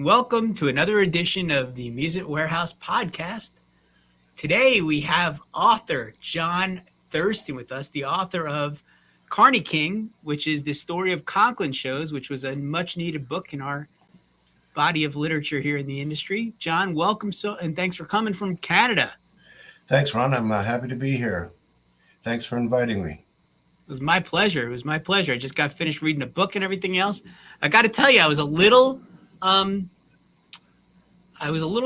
and welcome to another edition of the Amusement Warehouse podcast. Today we have author John Thurston with us, the author of Carney King, which is the story of Conklin shows, which was a much needed book in our body of literature here in the industry. John, welcome and thanks for coming from Canada. Thanks, Ron. I'm happy to be here. Thanks for inviting me. It was my pleasure. It was my pleasure. I just got finished reading a book and everything else. I got to tell you, I was a little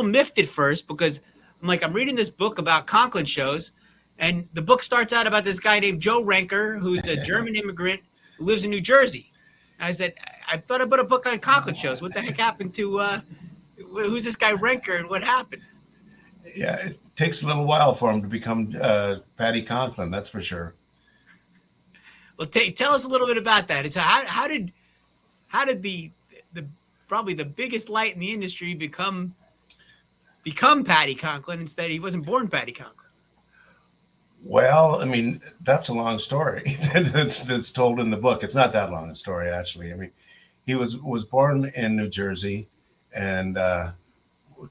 miffed at first because I'm reading this book about Conklin shows, and the book starts out about this guy named Joe Renker, who's a German immigrant who lives in New Jersey. I said, I thought about a book on Conklin shows. What the heck happened to, who's this guy Renker and what happened? Yeah, it takes a little while for him to become Paddy Conklin, that's for sure. Well, tell us a little bit about that. It's how did the probably the biggest light in the industry become Paddy Conklin instead? He wasn't born Paddy Conklin. Well, I mean, that's a long story that's told in the book. It's not that long a story, actually. I mean, he was born in New Jersey, and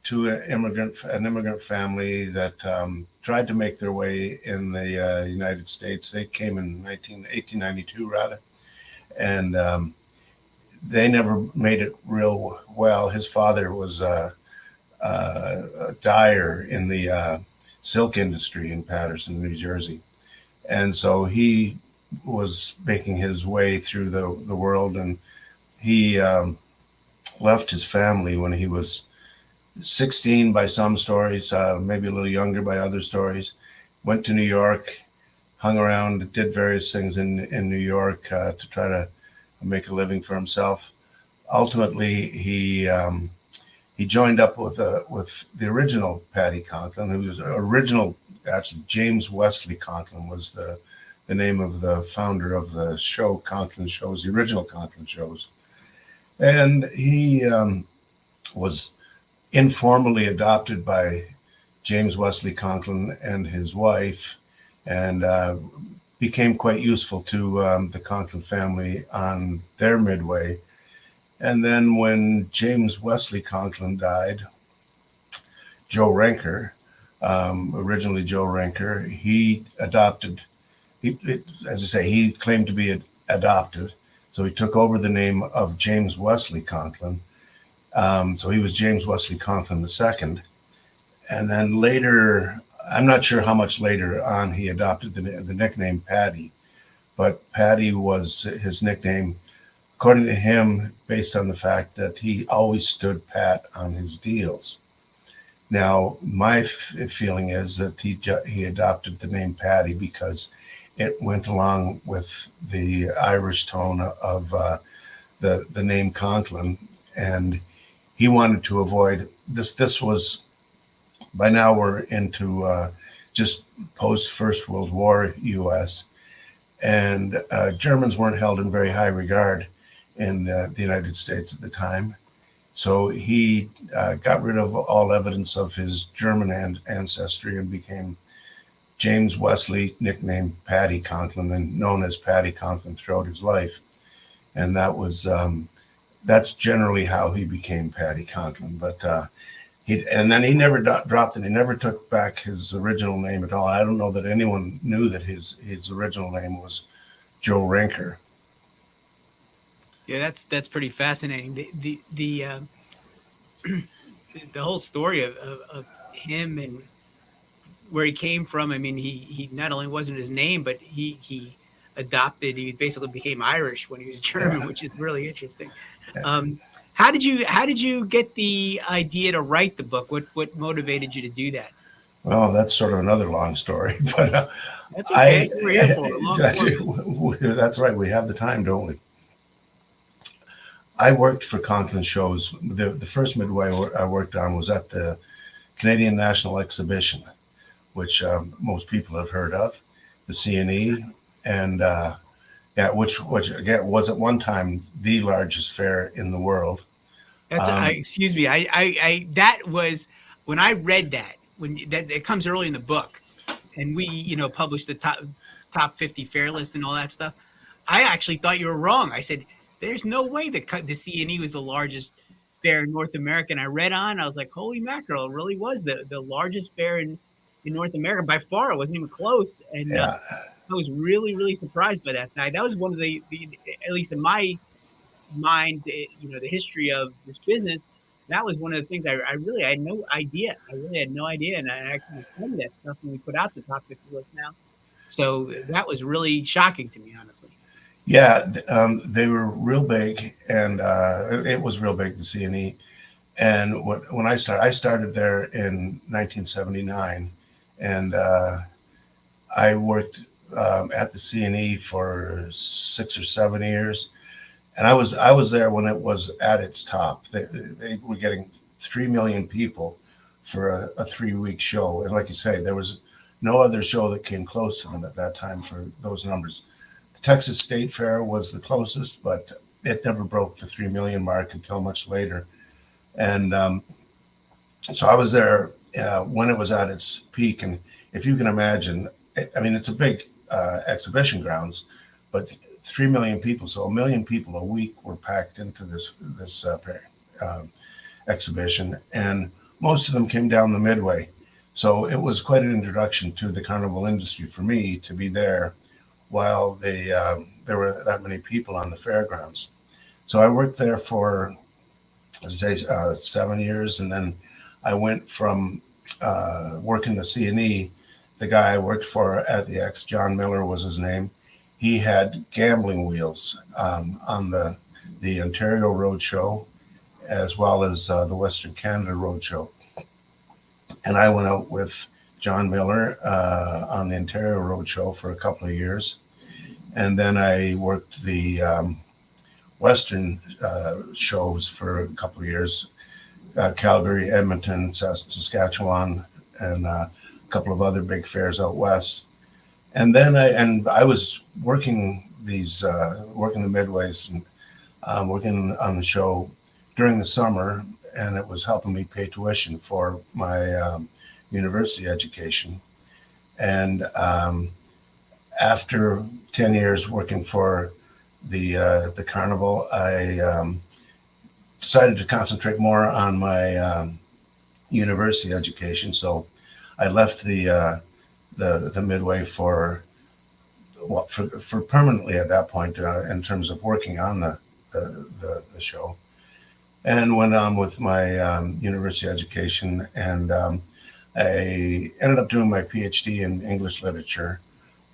to an immigrant family that tried to make their way in the United States. They came in 1892, rather, and they never made it real well. His father was a dyer in the silk industry in Paterson, New Jersey. And so he was making his way through the world, and he left his family when he was 16 by some stories, maybe a little younger by other stories, went to New York, hung around, did various things in New York to try to make a living for himself. Ultimately, he joined up with the original Paddy Conklin, who was original. Actually, James Wesley Conklin was the name of the founder of the show Conklin Shows, the original Conklin Shows, and he was informally adopted by James Wesley Conklin and his wife, and became quite useful to the Conklin family on their midway. And then when James Wesley Conklin died, Joe Renker, originally Joe Renker, he adopted, as I say, he claimed to be adopted. So he took over the name of James Wesley Conklin. So he was James Wesley Conklin II. And then later, I'm not sure how much later on he adopted the nickname Paddy, but Paddy was his nickname, according to him, based on the fact that he always stood pat on his deals. Now, my feeling is that he adopted the name Paddy because it went along with the Irish tone of the name Conklin, and he wanted to avoid this. This was, by now we're into just post First World War U.S., and Germans weren't held in very high regard in the United States at the time. So he got rid of all evidence of his German ancestry and became James Wesley, nicknamed Paddy Conklin, and known as Paddy Conklin throughout his life. And that was that's generally how he became Paddy Conklin. But and then he never dropped it. He never took back his original name at all. I don't know that anyone knew that his original name was Joe Renker. Yeah, that's pretty fascinating. The whole story of him and where he came from. I mean, he not only wasn't his name, but he adopted. He basically became Irish when he was German, yeah. Which is really interesting. Yeah. How did you get the idea to write the book? What motivated you to do that? Well, that's sort of another long story, but that's okay. We're here for a long time. That's right. We have the time, don't we? I worked for Conklin Shows. The first midway I worked on was at the Canadian National Exhibition, which most people have heard of, the CNE, and which again was at one time the largest fair in the world. That's excuse me. I that was when I read that it comes early in the book, and we published the top 50 fair list and all that stuff. I actually thought you were wrong. I said there's no way the CNE was the largest fair in North America. And I read on, I was like, holy mackerel, it really was the largest fair in North America by far. It wasn't even close. And Yeah, I was really, really surprised by that fact. That was one of the at least in my mind, the history of this business. That was one of the things I really had no idea. I really had no idea, and I actually told me that stuff when we put out the top 50 list now. So that was really shocking to me, honestly. yeah. They were real big, and it was real big, the CNE. And when I started there in 1979, and I worked at the CNE for 6 or 7 years, and I was there when it was at its top. They were getting 3 million people for a 3 week show, and like you say, there was no other show that came close to them at that time for those numbers. The Texas State Fair was the closest, but it never broke the 3 million mark until much later. And so I was there when it was at its peak, and if you can imagine, I mean, it's a big exhibition grounds, but 3 million people, so 1 million people a week were packed into uh, exhibition, and most of them came down the Midway. So it was quite an introduction to the carnival industry for me to be there while there were that many people on the fairgrounds. So I worked there for, as I say, 7 years, and then I went from working the CNE. The guy I worked for at the X, John Miller was his name. He had gambling wheels on the Ontario Roadshow as well as the Western Canada Roadshow. And I went out with John Miller on the Ontario Roadshow for a couple of years. And then I worked the Western shows for a couple of years, Calgary, Edmonton, Saskatchewan, and a couple of other big fairs out west. And then I was working working the midways and working on the show during the summer, and it was helping me pay tuition for my university education. And after 10 years working for the carnival, I decided to concentrate more on my university education. So I left the Midway for permanently at that point in terms of working on the show, and went on with my university education. And I ended up doing my PhD in English literature,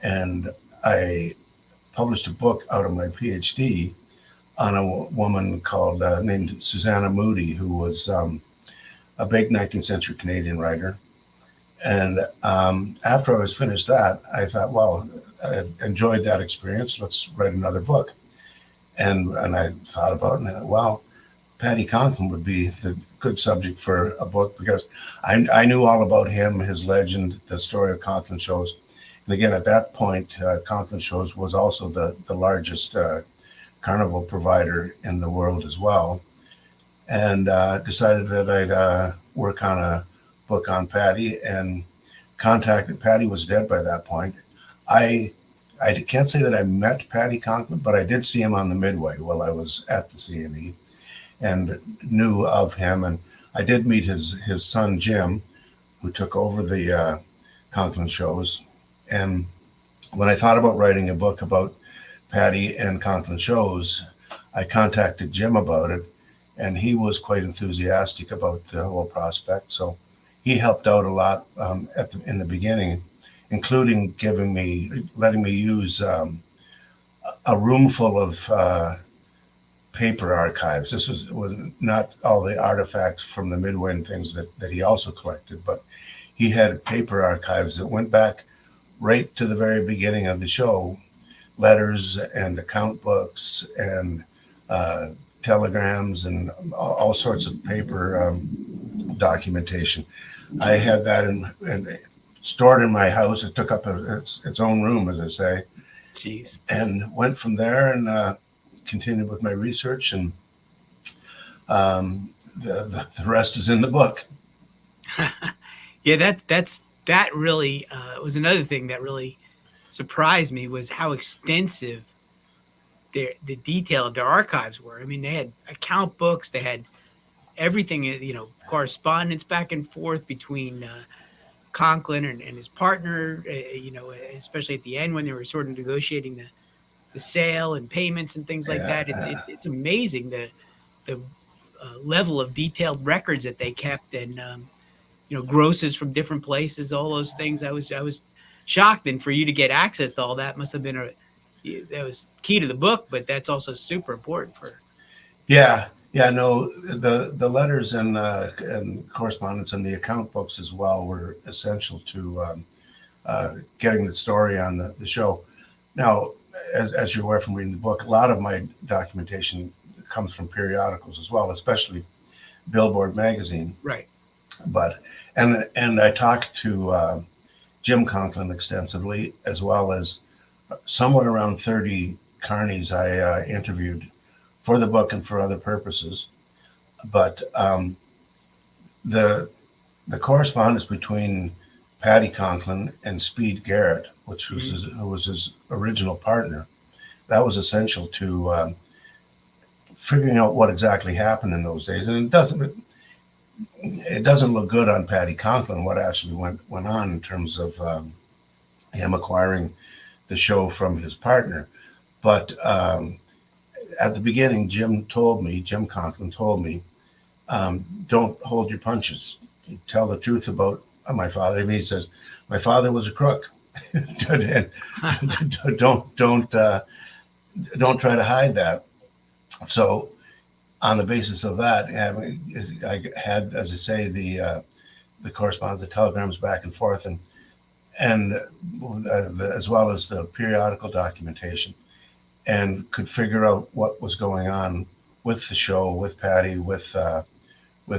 and I published a book out of my PhD on a woman called named Susanna Moody, who was a big 19th century Canadian writer. And after I was finished that, I thought, well, I enjoyed that experience. Let's write another book. And I thought about it, and I thought, well, Paddy Conklin would be the good subject for a book, because I knew all about him, his legend, the story of Conklin shows. And again, at that point, Conklin shows was also the largest carnival provider in the world as well. And decided that I'd work on a book on Paddy, and contacted Paddy. Was dead by that point. I can't say that I met Paddy Conklin, but I did see him on the Midway while I was at the CNE, and knew of him. And I did meet his son Jim, who took over the Conklin shows. And when I thought about writing a book about Paddy and Conklin shows, I contacted Jim about it, and he was quite enthusiastic about the whole prospect. So he helped out a lot in the beginning, including letting me use a room full of paper archives. This was not all the artifacts from the Midway and things that he also collected, but he had paper archives that went back right to the very beginning of the show, letters and account books and telegrams and all sorts of paper documentation. I had that in stored in my house. It took up its own room, as I say. Jeez. And went from there and continued with my research, and the rest is in the book. Yeah, that really was another thing that really surprised me, was how extensive the detail of their archives were. I mean, they had account books, they had everything, correspondence back and forth between Conklin and his partner, especially at the end when they were sort of negotiating the sale and payments and things like Yeah, that. It's amazing the level of detailed records that they kept, and grosses from different places, all those things. I was shocked, and for you to get access to all that must have been that was key to the book, but that's also super important for. yeah, yeah. No, the letters and correspondence and the account books as well were essential to getting the story on the show. Now, as you're aware from reading the book, a lot of my documentation comes from periodicals as well, especially Billboard magazine. Right. But and I talked to Jim Conklin extensively, as well as somewhere around 30 carnies I interviewed for the book and for other purposes. But the the correspondence between Paddy Conklin and Speed Garrett, which was who was his original partner, that was essential to figuring out what exactly happened in those days. And it doesn't look good on Paddy Conklin what actually went on in terms of him acquiring the show from his partner. But at the beginning, Jim Conklin told me, don't hold your punches. Tell the truth about my father. I mean, he says, my father was a crook. Don't try to hide that. So on the basis of that, I had, as I say, the correspondence, the telegrams back and forth, and as well as the periodical documentation, and could figure out what was going on with the show, with Paddy, with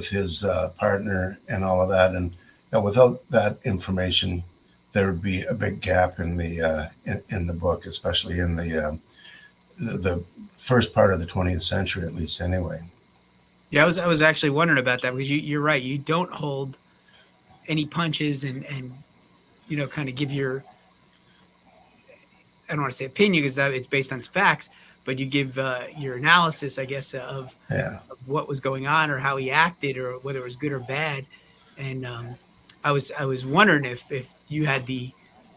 his partner, and all of that. And without that information, there would be a big gap in the book, especially in the first part of the 20th century, at least, anyway. Yeah, I was actually wondering about that, because you're right. You don't hold any punches, and kind of give your, I don't want to say opinion because it's based on facts, but you give your analysis, I guess, Yeah. of what was going on or how he acted or whether it was good or bad. And I was wondering if you had the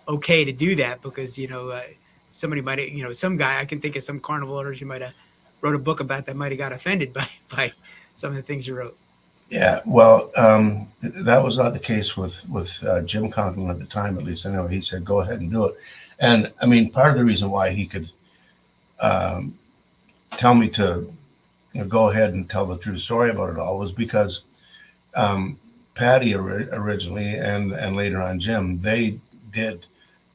okay to do that, because somebody might have, some guy, I can think of some carnival owners you might have wrote a book about that might have got offended by some of the things you wrote. Yeah, well, that was not the case with Jim Conklin at the time, at least. I know he said, "Go ahead and do it." And I mean, part of the reason why he could um, tell me to go ahead and tell the true story about it all was because um, Patty originally and later on Jim, they did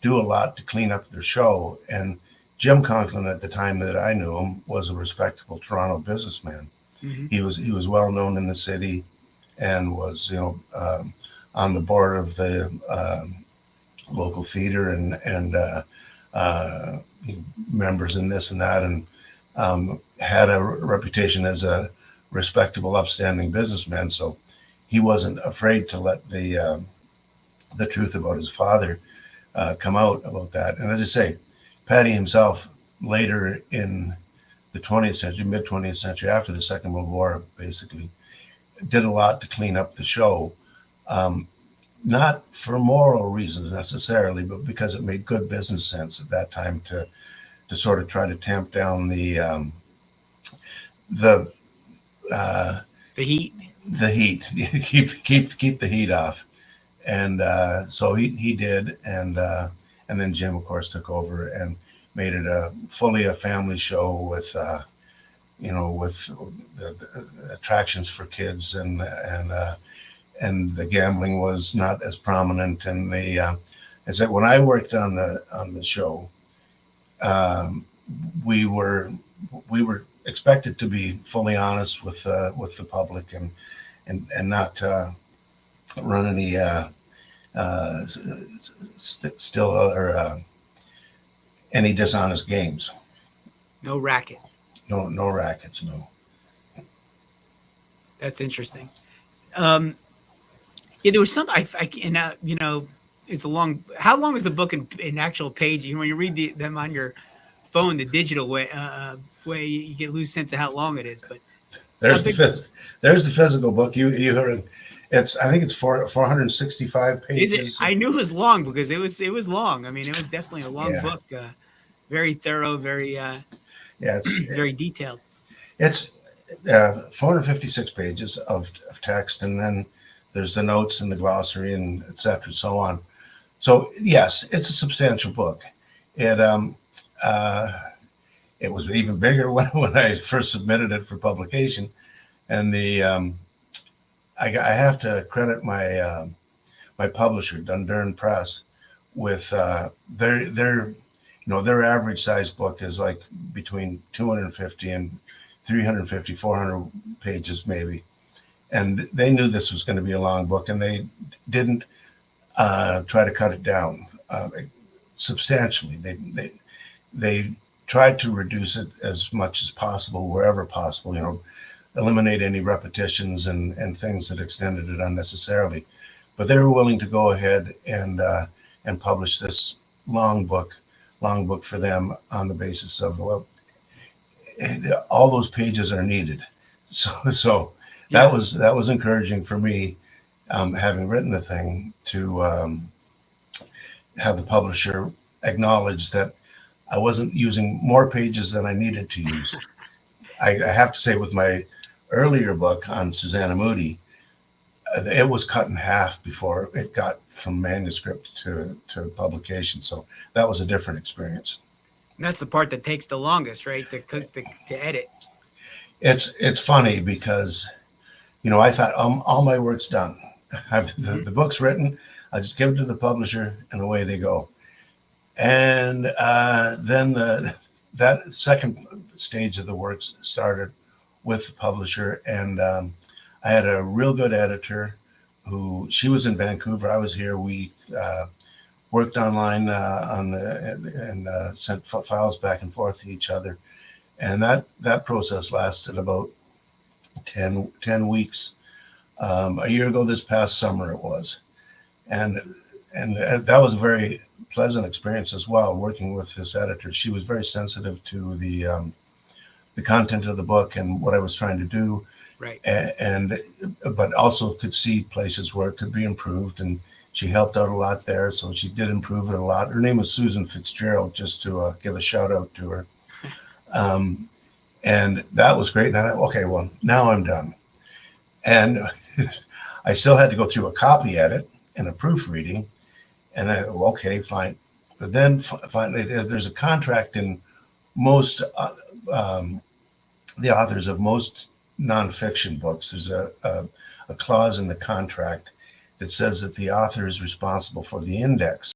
do a lot to clean up their show. And Jim Conklin, at the time that I knew him, was a respectable Toronto businessman. Mm-hmm. He was well known in the city, and was on the board of the local theater and uh, members in this and that, and had a reputation as a respectable, upstanding businessman. So he wasn't afraid to let the truth about his father come out about that. And as I say, Paddy himself, later in the 20th century, mid 20th century, after the Second World War, basically did a lot to clean up the show. Not for moral reasons necessarily, but because it made good business sense at that time to sort of try to tamp down the heat. The heat, keep the heat off, and so he did, and then Jim, of course, took over and made it fully a family show with with the attractions for kids, and the gambling was not as prominent. And I said, when I worked on the show, we were expected to be fully honest with the public, and not run any still or any dishonest games. No racket. No rackets. No. That's interesting. Yeah, there was some. And it's a long. How long is the book in actual page? When you read them on your phone, the digital way, you get lose sense of how long it is. But How There's the big there's the physical book. You heard it's I think it's 465 is it? pages. I knew it was long because it was long. I mean, it was definitely a long Yeah, book. Very thorough, very yeah. very detailed. It's 456 pages of text, and then there's the notes and the glossary and etc. So on. So yes, it's a substantial book. It uh, it was even bigger when I first submitted it for publication, and I have to credit my publisher Dundurn Press with their average size book is like between 250 and 350 400 pages maybe, and they knew this was going to be a long book, and they didn't try to cut it down substantially. They tried to reduce it as much as possible wherever possible. Eliminate any repetitions and things that extended it unnecessarily. But they were willing to go ahead and publish this long book, long book for them on the basis of all those pages are needed. So Yeah, that was encouraging for me, having written the thing, to have the publisher acknowledge that I wasn't using more pages than I needed to use. I have to say, with my earlier book on Susanna Moody, it was cut in half before it got from manuscript to publication. So that was a different experience. and that's the part that takes the longest, right? To edit. It's funny because I thought all my work's done. Mhm. The book's written. I just give it to the publisher, and away they go. And then that second stage of the work started with the publisher, and I had a real good editor who she was in Vancouver. I was here. We worked online and sent files back and forth to each other, and that process lasted about 10 weeks. A year ago, this past summer, it was, and that was a very pleasant experience as well. Working with this editor, she was very sensitive to the content of the book and what I was trying to do, Right. and but also could see places where it could be improved, and she helped out a lot there. So she did improve it a lot. Her name was Susan Fitzgerald, just to give a shout out to her. Um, and that was great. And I thought, okay, well, now I'm done. And I still had to go through a copy edit and a proofreading. And I thought, well, okay, fine. But then finally, there's a contract in most the authors of most nonfiction books. There's a clause in the contract that says that the author is responsible for the index,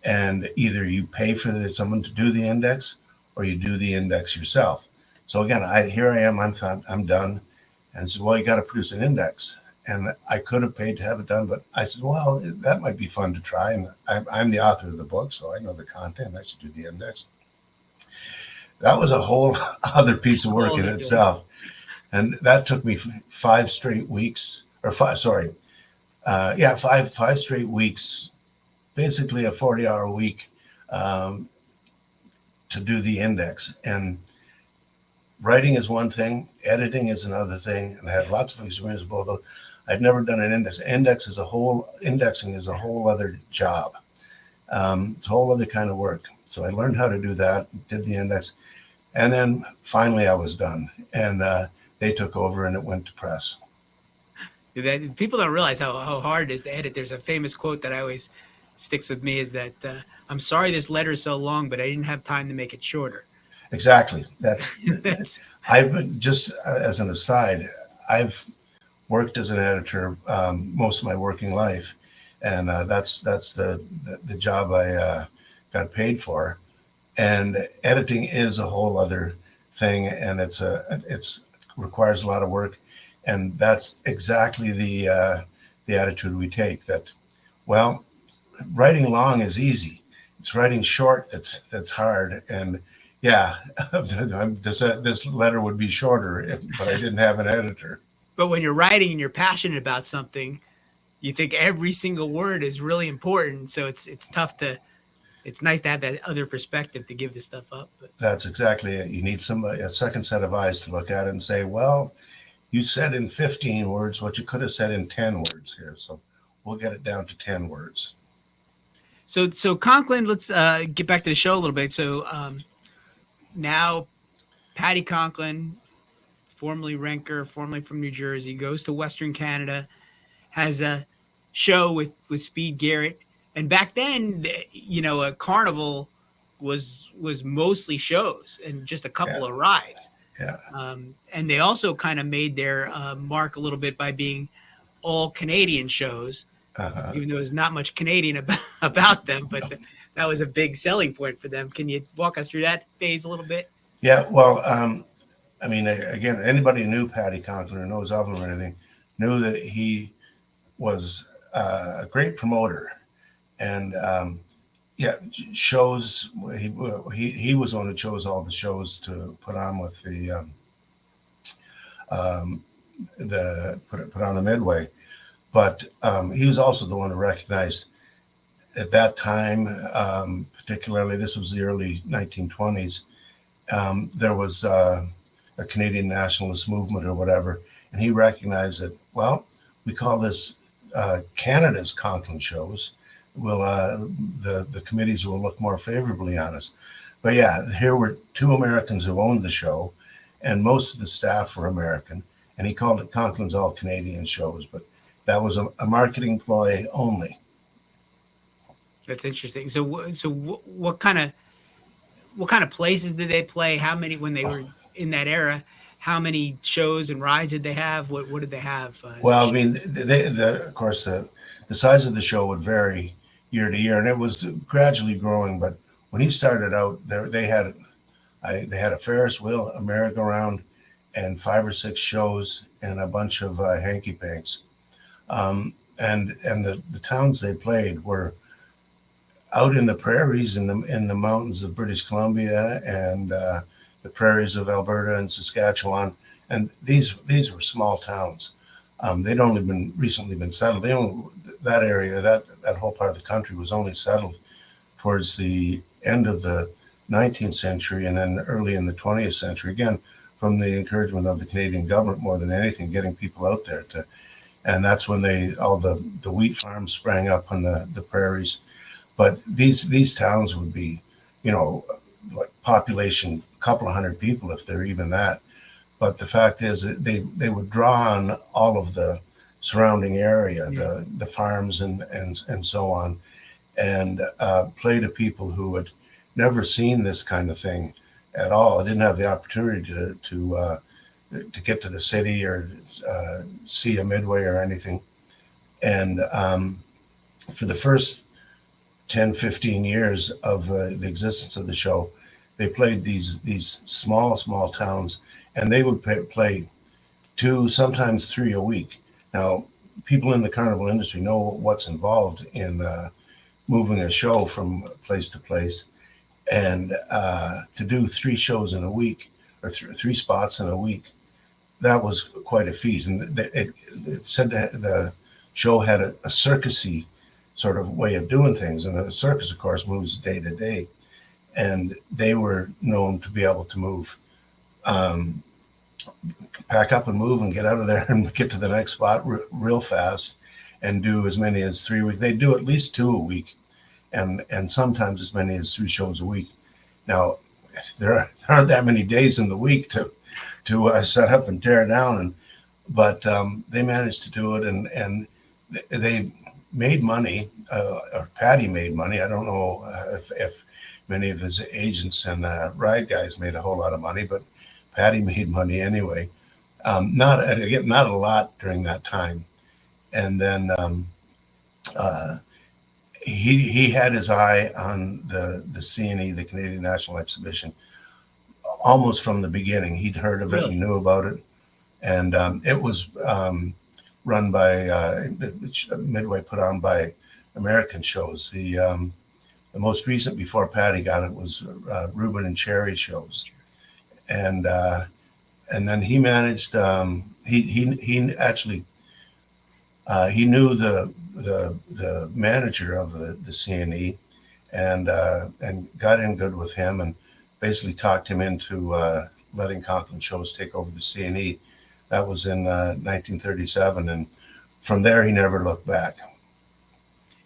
and either you pay for someone to do the index, or you do the index yourself. So again, here I am. I'm done, and said, well, you got to produce an index. And I could have paid to have it done, but I said, well, that might be fun to try. And I'm the author of the book, so I know the content. I should do the index. That was a whole other piece of work in itself. And that took me 5 straight weeks, or five straight weeks, basically a 40-hour week, to do the index. And writing is one thing, editing is another thing. And I had lots of experience with both of those. I'd never done an index. Indexing is a whole other job. It's a whole other kind of work. So I learned how to do that, did the index, and then finally I was done. And they took over, and it went to press. That people don't realize how hard it is to edit. There's a famous quote that I always sticks with me is that I'm sorry this letter is so long, but I didn't have time to make it shorter. Exactly. That's I've been, just as an aside, I've worked as an editor most of my working life, and that's the job I got paid for. And editing is a whole other thing, and it's requires a lot of work, and that's exactly the attitude we take. That, well, writing long is easy. It's writing short that's hard. And yeah, this letter would be shorter but I didn't have an editor. but when you're writing and you're passionate about something, you think every single word is really important. So it's tough it's nice to have that other perspective to give this stuff up. But That's exactly it. You need somebody, a second set of eyes to look at it and say, well, you said in 15 words what you could have said in 10 words here. So we'll get it down to 10 words. so Conklin, let's get back to the show a little bit. So now Patty Conklin, formerly Renker, formerly from New Jersey, goes to Western Canada, has a show with Speed Garrett, and back then, a carnival was mostly shows and just a couple Yeah. of rides. Yeah. And they also kind of made their mark a little bit by being all Canadian shows, Uh-huh. even though there's not much Canadian about them, but that was a big selling point for them. Can you walk us through that phase a little bit? Yeah. Well, I mean, again, anybody who knew Patty Conklin or knows of him or anything knew that he was a great promoter. And yeah, shows. He was one who chose all the shows to put on with um, put on the Midway. But he was also the one who recognized at that time, particularly this was the early 1920s. There was a Canadian nationalist movement or whatever, and he recognized that. Well, we call this Canada's Conklin shows. Will the committees will look more favorably on us? But yeah, here were two Americans who owned the show, and most of the staff were American. And he called it Conklin's All Canadian Shows, but that was a marketing ploy only. That's interesting. So what kind of places did they play? How many when they were in that era? How many shows and rides did they have? What did they have? Well, I mean, of course, the size of the show would vary year to year, and it was gradually growing. But when he started out, they had a Ferris wheel, a merry-go-round, and 5 or 6 shows and a bunch of hanky panks. And the towns they played were out in the prairies in the mountains of British Columbia and the prairies of Alberta and Saskatchewan, and these were small towns. They'd only been recently been settled. That area, that whole part of the country was only settled towards the end of the 19th century and then early in the 20th century. Again, from the encouragement of the Canadian government more than anything, getting people out there and that's when all the wheat farms sprang up on the prairies. But these towns would be, like population, a couple of hundred people if they're even that. But the fact is that they would draw on all of the surrounding area, the farms and so on, and play to people who had never seen this kind of thing at all. I didn't have the opportunity to get to the city or see a Midway or anything. And for the first 10, 15 years of the existence of the show, they played these small towns, and they would play 2, sometimes 3 a week. Now, people in the carnival industry know what's involved in moving a show from place to place, and to do 3 shows in a week or 3 spots in a week, that was quite a feat. And it said that the show had a circusy sort of way of doing things, and a circus, of course, moves day to day, and they were known to be able to move, pack up and move and get out of there and get to the next spot real fast, and do as many as 3 a week. They do at least 2 a week, and sometimes as many as 3 shows a week. Now, there aren't that many days in the week to set up and tear down, but they managed to do it, and they made money, or Patty made money. I don't know if many of his agents and ride guys made a whole lot of money, but Patty made money anyway. Not a lot during that time. And then he had his eye on the CNE, the Canadian National Exhibition, almost from the beginning. He'd heard of it and knew about it, and it was run by Midway, put on by American shows. The most recent before Patty got it was Reuben and Cherry shows, and then he managed. He actually he knew the manager of the CNE, and got in good with him and basically talked him into letting Conklin Shows take over the CNE. That was in 1937, and from there he never looked back.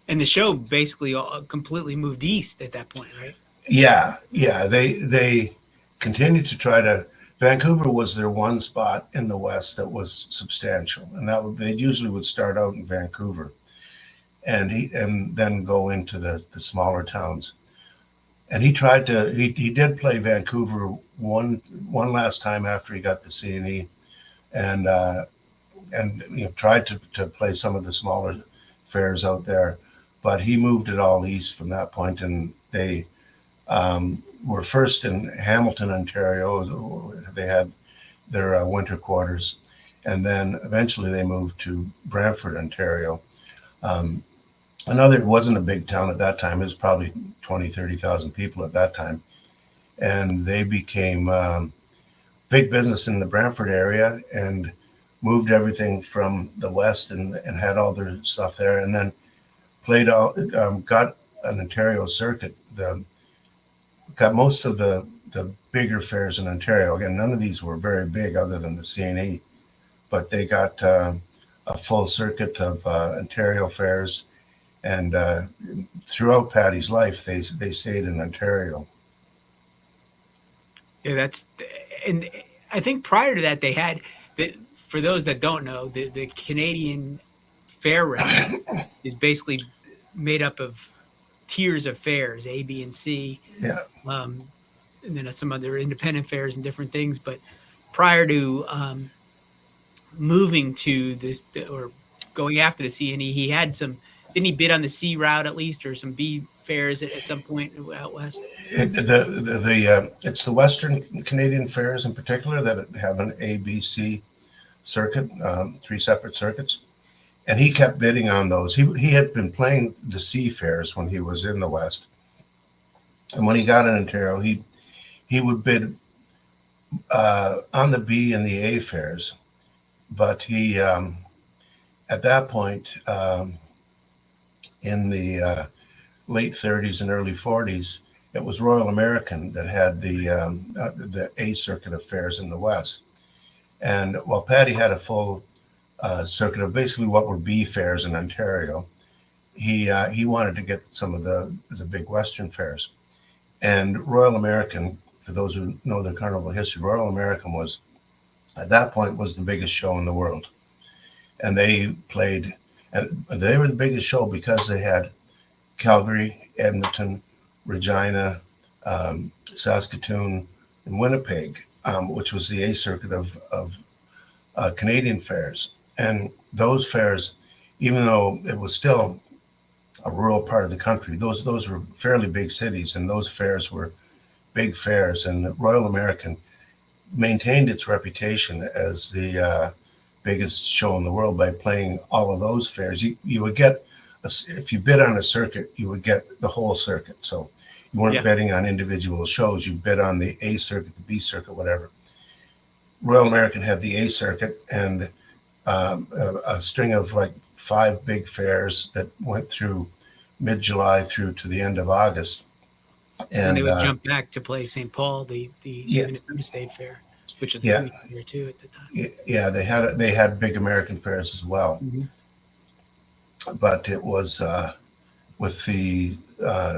And the show basically completely moved east at that point, right? Yeah, yeah. They continued to try to. Vancouver was their one spot in the West that was substantial, and they usually would start out in Vancouver, and then go into the smaller towns. And he tried to. He did play Vancouver one last time after he got the CNE, and tried to play some of the smaller fairs out there, but he moved it all east from that point, and they were first in Hamilton, Ontario. They had their winter quarters, and then eventually they moved to Brantford, Ontario. Um, it wasn't a big town at that time. It was probably 20, 30,000 people at that time, and they became big business in the Brantford area and moved everything from the west and had all their stuff there, and then got an Ontario circuit. Got most of the bigger fairs in Ontario. Again, none of these were very big other than the CNE, but they got a full circuit of Ontario fairs, and throughout Patty's life, they stayed in Ontario. Yeah, and I think prior to that they had for those that don't know, the Canadian fair route is basically made up of tiers of fairs, A, B, and C. Yeah. And then some other independent fairs and different things. But prior to moving to this or going after the CNE, he had some. Didn't he bid on the C route at least, or some B fairs at some point out west? It's the Western Canadian fairs in particular that have an A, B, C circuit, 3 separate circuits, and he kept bidding on those. He had been playing the C fairs when he was in the West, and when he got in Ontario, he would bid on the B and the A fairs, but he at that point in the late 30s and early 40s, it was Royal American that had the A circuit of fairs in the West. And while Patty had a full circuit of basically what were B fairs in Ontario, he wanted to get some of the big Western fairs. And Royal American, for those who know their carnival history, Royal American was, at that point, was the biggest show in the world. And they played, and they were the biggest show because they had Calgary, Edmonton, Regina, Saskatoon, and Winnipeg, which was the A circuit of Canadian fairs. And those fairs, even though it was still a rural part of the country, those were fairly big cities, and those fairs were big fairs. And Royal American maintained its reputation as the biggest show in the world by playing all of those fairs. You would get, if you bid on a circuit, you would get the whole circuit. So you weren't betting on individual shows. You bid on the A circuit, the B circuit, whatever. Royal American had the A circuit and a string of like 5 big fairs that went through mid-July through to the end of August. And they would jump back to play St. Paul, the Minnesota State Fair, which was a huge fair too at the time. Yeah, they had big American fairs as well. Mm-hmm. But it was with the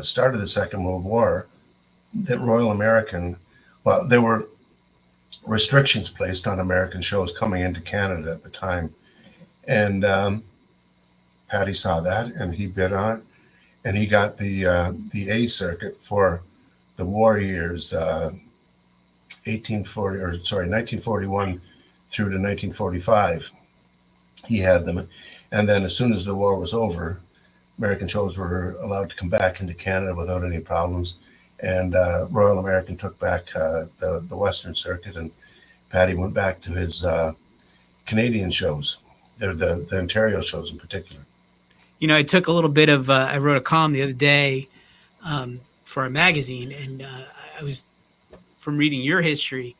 start of the Second World War that Royal American, well, there were restrictions placed on American shows coming into Canada at the time. And Patty saw that and he bid on it. And he got the A circuit for the war years, 1941 through to 1945. He had them. And then as soon as the war was over, American shows were allowed to come back into Canada without any problems. And Royal American took back the Western circuit, and Patty went back to his Canadian shows, the Ontario shows in particular. You know, I took a little bit of, I wrote a column the other day for a magazine, and I was, from reading your history,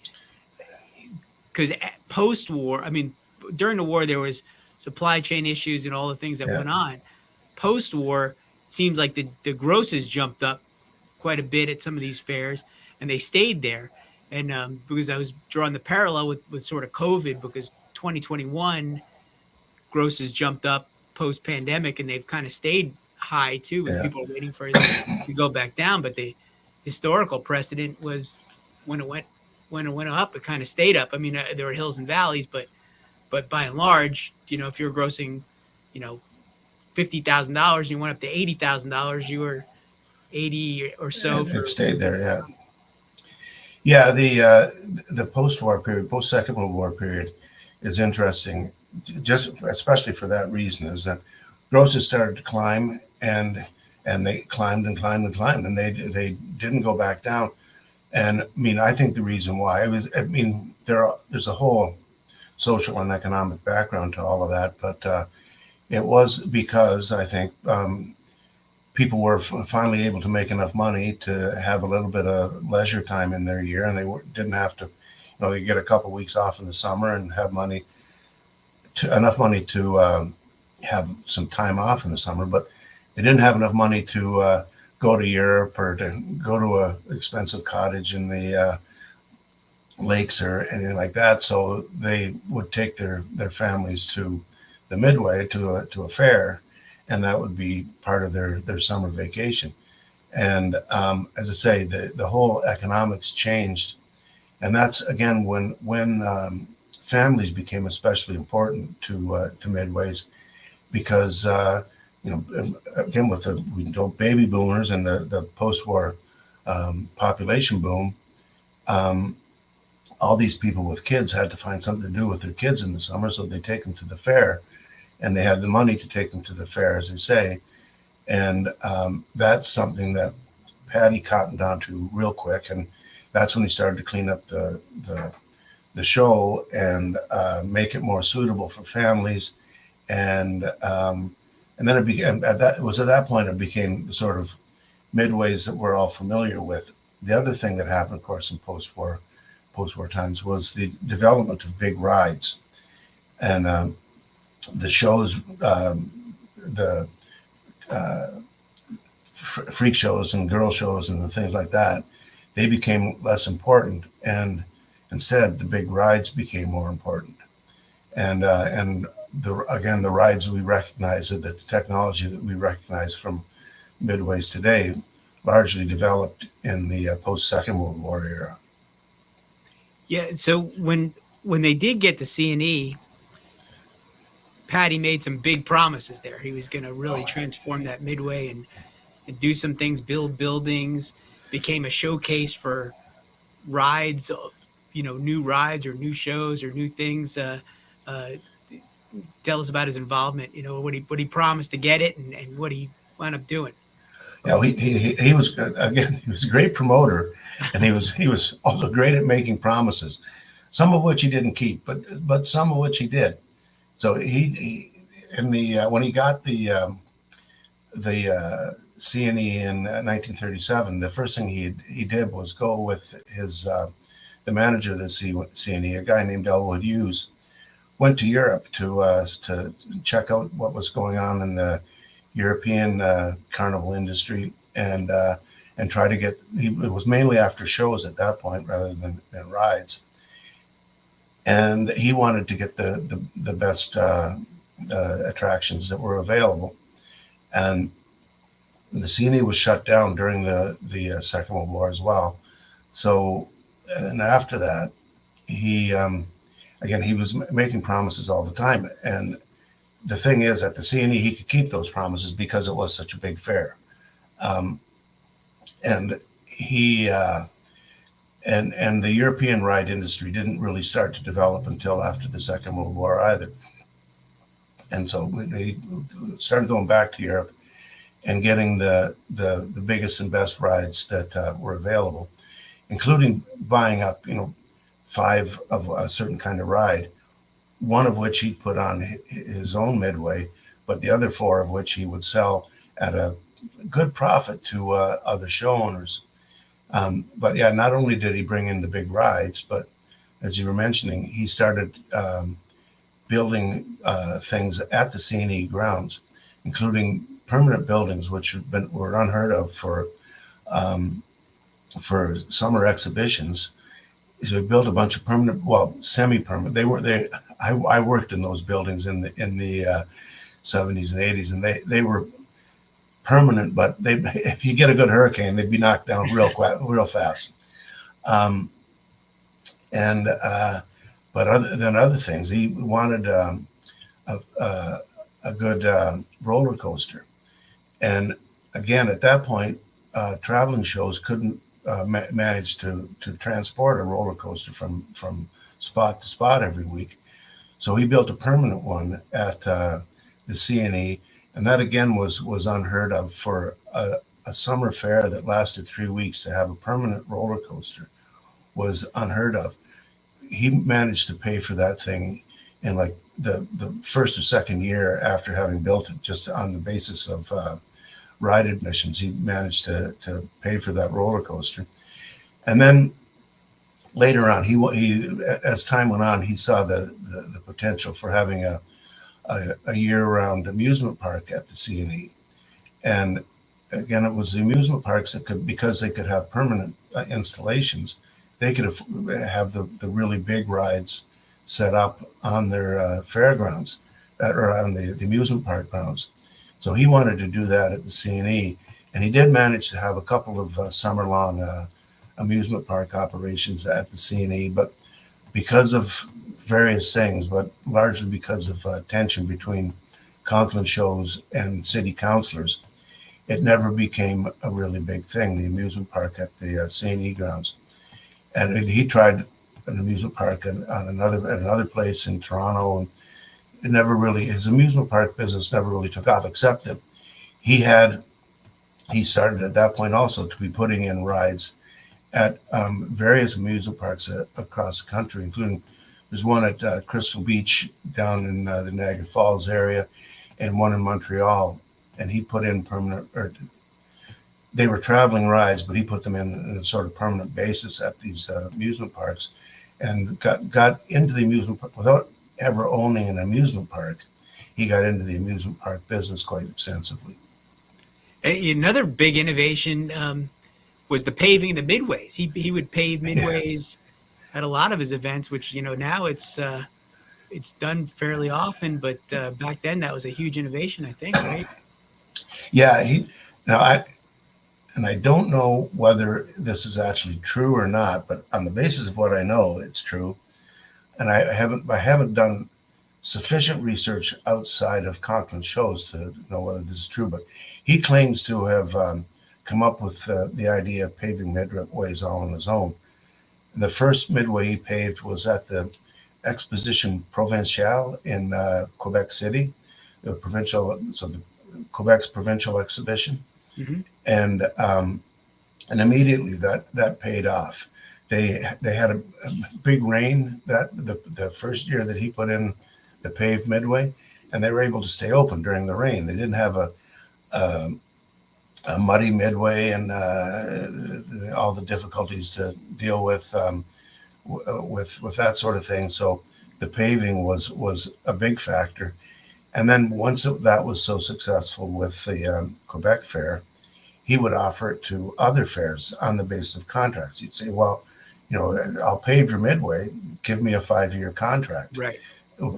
because post-war, I mean, during the war, there was supply chain issues and all the things that went on. Post-war, seems like the grosses jumped up quite a bit at some of these fairs, and they stayed there. And because I was drawing the parallel with sort of COVID, because 2021 grosses jumped up post pandemic, and they've kind of stayed high too, as Yeah. people are waiting for them to go back down. But the historical precedent was when it went up, it kind of stayed up. I mean, there were hills and valleys, but by and large, if you're grossing, $50,000, you went up to $80,000, you were 80 or so It for. stayed there. Yeah. Yeah. The post-war period, post-Second World War period, is interesting, just especially for that reason, is that grosses started to climb, and they climbed and climbed and climbed, and they didn't go back down. And I mean, I think the reason why there's a whole social and economic background to all of that, but it was because I think people were finally able to make enough money to have a little bit of leisure time in their year, and didn't have to, they get a couple of weeks off in the summer and have enough money to have some time off in the summer, but they didn't have enough money to go to Europe or to go to a expensive cottage in the lakes or anything like that. So they would take their families to the Midway to a fair, and that would be part of their summer vacation. And as I say, the whole economics changed, and that's again when families became especially important to Midways, because again, with the baby boomers and the post-war population boom, all these people with kids had to find something to do with their kids in the summer, so they take them to the fair, and they had the money to take them to the fair, as they say. And that's something that Patty cottoned onto real quick, and that's when he started to clean up the show and make it more suitable for families. And then it became at that point it became the sort of midways that we're all familiar with. The other thing that happened, of course, in post-war times was the development of big rides, and the shows, the freak shows and girl shows and the things like that, they became less important, and instead the big rides became more important. And the rides we recognize, the technology that we recognize from midways today, largely developed in the post-Second World War era. Yeah, so when they did get the C&E, Patty made some big promises there. He was going to really transform that Midway and do some things, build buildings, became a showcase for rides, new rides or new shows or new things. Uh, Tell us about his involvement. What he promised to get it, and what he wound up doing. Yeah, he was again. He was a great promoter, and he was also great at making promises, some of which he didn't keep, but some of which he did. So he in the when he got the C&E in 1937, the first thing he did was go with his the manager of the C&E, a guy named Elwood Hughes, went to Europe to check out what was going on in the European carnival industry, and try to get. It was mainly after shows at that point rather than rides, and he wanted to get the best attractions that were available, and the C&E was shut down during the Second World War as well. So, and after that, he again, he was making promises all the time. And the thing is, at the C&E, he could keep those promises because it was such a big fair. And he and the European ride industry didn't really start to develop until after the Second World War either. And so they started going back to Europe and getting the biggest and best rides that were available, including buying up, 5 of a certain kind of ride, one of which he'd put on his own midway, but the other 4 of which he would sell at a good profit to other show owners. But yeah, not only did he bring in the big rides, but as you were mentioning, he started building things at the C&E grounds, including permanent buildings, which were unheard of for summer exhibitions. So we built a bunch of permanent, well, semi-permanent. I worked in those buildings in the 70s and 80s, and they were permanent, but if you get a good hurricane, they'd be knocked down real fast. Um, and but other things, he wanted a good roller coaster. And again, at that point, traveling shows couldn't manage to transport a roller coaster from spot to spot every week. So he built a permanent one at the CNE, and that again was unheard of for a summer fair that lasted 3 weeks. To have a permanent roller coaster was unheard of. He managed to pay for that thing in like the first or second year after having built it, just on the basis of ride admissions. He managed to pay for that roller coaster. And then later on, he as time went on, he saw the potential for having a year-round amusement park at the CNE. And again, it was the amusement parks that could, because they could have permanent installations, they could have the really big rides set up on their fairgrounds, or on the amusement park grounds. So he wanted to do that at the CNE, and he did manage to have a couple of summer-long amusement park operations at the CNE, but because of various things, but largely because of tension between Conklin shows and city councilors, it never became a really big thing, the amusement park at the CNE grounds. And he tried an amusement park at another place in Toronto, and it never really, his amusement park business never really took off, except that he started at that point also to be putting in rides at various amusement parks across the country, including there's one at Crystal Beach down in the Niagara Falls area, and one in Montreal. And he put in they were traveling rides, but he put them in a sort of permanent basis at these amusement parks, and got into the amusement park without ever owning an amusement park. He got into the amusement park business quite extensively. Another big innovation was the paving of the midways. He would pave midways at a lot of his events, which now it's done fairly often, but back then that was a huge innovation, I think, right? Yeah, I don't know whether this is actually true or not, but on the basis of what I know, it's true. And I haven't done sufficient research outside of Conklin shows to know whether this is true, but he claims to have come up with the idea of paving midways all on his own. The first midway he paved was at the Exposition Provinciale in Quebec City, Quebec's provincial exhibition. Mm-hmm. And immediately that paid off. They had a big rain that the first year that he put in the paved midway, and they were able to stay open during the rain. They didn't have a muddy midway and all the difficulties to deal with that sort of thing. So the paving was a big factor. And then once that was so successful with the Quebec Fair, he would offer it to other fairs on the basis of contracts. He'd say, well, I'll pave your midway, give me a 5-year contract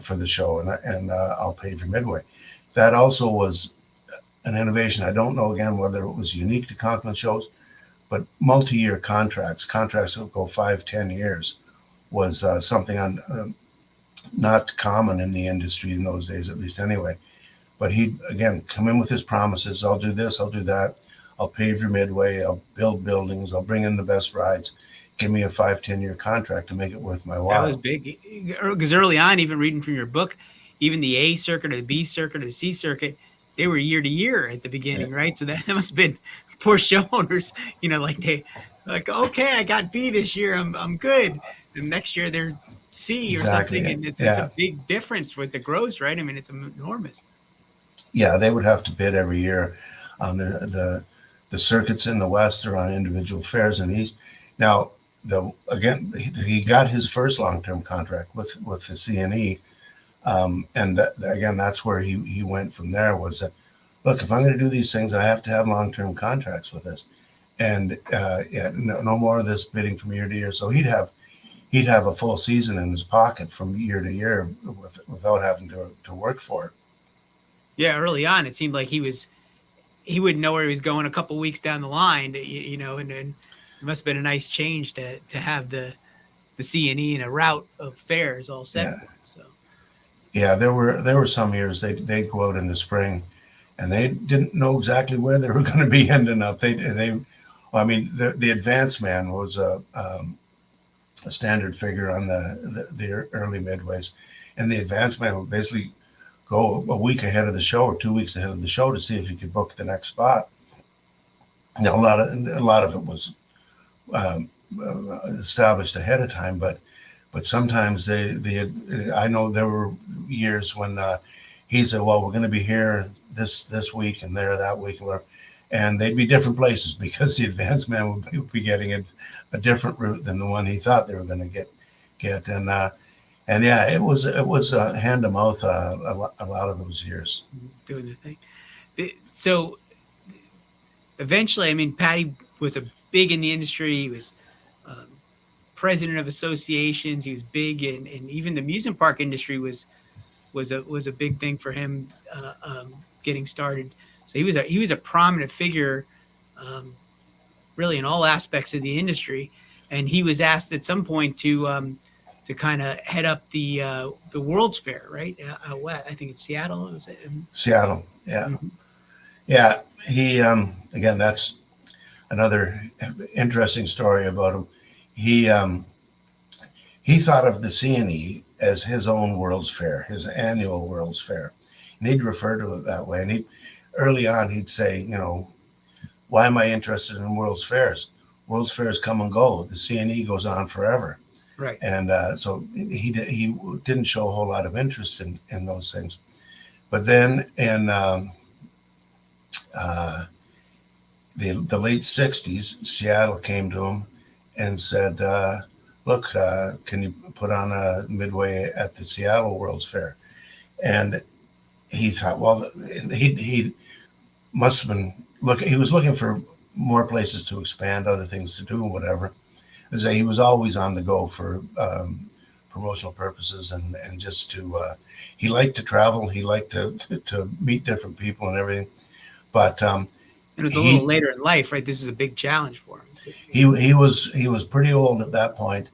for the show, and I'll pave your midway. That also was an innovation. I don't know, again, whether it was unique to Conklin shows, but multi-year contracts that would go 5-10 years was something not common in the industry in those days, at least anyway. But he'd, again, come in with his promises. I'll do this, I'll do that. I'll pave your midway, I'll build buildings, I'll bring in the best rides. Give me a 5-10 year contract to make it worth my while. That was big, because early on, even reading from your book, even the A circuit or the B circuit or the C circuit, they were year to year at the beginning, right? So that must have been poor show owners, okay, I got B this year, I'm good. And next year they're C or something, and it's a big difference with the gross, right? I mean, it's enormous. Yeah, they would have to bid every year on the circuits in the West or on individual fairs in the East. Now, he got his first long-term contract with the CNE, and again, that's where he went from there. Was that look, if I'm going to do these things, I have to have long-term contracts with this, and yeah, no more of this bidding from year to year. So he'd have a full season in his pocket from year to year without having to work for it. Yeah, early on, it seemed like he wouldn't know where he was going a couple weeks down the line, and it must have been a nice change to have the C&E and a route of fares all set Yeah, for him. So yeah. There were some years they'd go out in the spring, and they didn't know exactly where they were going to be ending up. I mean, the advance man was a standard figure on the early midways, and the advance man would basically go a week ahead of the show or 2 weeks ahead of the show to see if he could book the next spot. Now a lot of it was um, established ahead of time, but sometimes I know there were years when he said, "Well, we're going to be here this week and there that week," and they'd be different places because the advance man would be getting a different route than the one he thought they were going to get, and yeah, it was hand to mouth a lot of those years. doing the thing. So eventually, I mean, Patty was a big in the industry. He was um, president of associations. He was big, and even the amusement park industry was a big thing for him getting started. So he was a prominent figure, um, really in all aspects of the industry. And he was asked at some point to kind of head up the World's Fair, right? I think it's Seattle. Was it? Seattle, yeah, Mhm. yeah. He again, that's another interesting story about him. He he thought of the CNE as his own World's Fair, his annual World's Fair, and he'd refer to it that way. And he early on he'd say, why am I interested in World's Fairs? World's Fairs come and go. The CNE goes on forever, Right. and so he didn't show a whole lot of interest in those things. But then in uh, the late '60s, Seattle came to him and said, "Look, can you put on a midway at the Seattle World's Fair?" And he thought, well, he must have been looking. He was looking for more places to expand, other things to do, and whatever. As he was always on the go for promotional purposes and just to. He liked to travel. He liked to meet different people and everything. But And it was a little he later in life, right? This is a big challenge for him. he was pretty old at that point,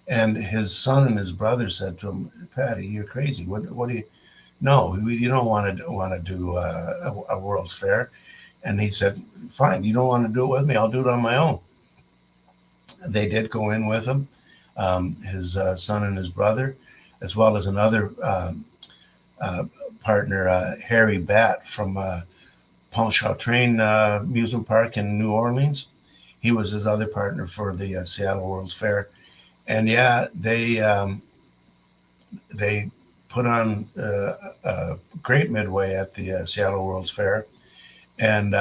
and his son and his brother said to him, "Patty, you're crazy. What do you? No, you don't want to do a World's Fair." And he said, "Fine, you don't want to do it with me. I'll do it on my own." They did go in with him, his son and his brother, as well as another uh, partner, Harry Batt from Pontchartrain Amusement Park in New Orleans. He was his other partner for the Seattle World's Fair, and yeah, they put on a great midway at the Seattle World's Fair, and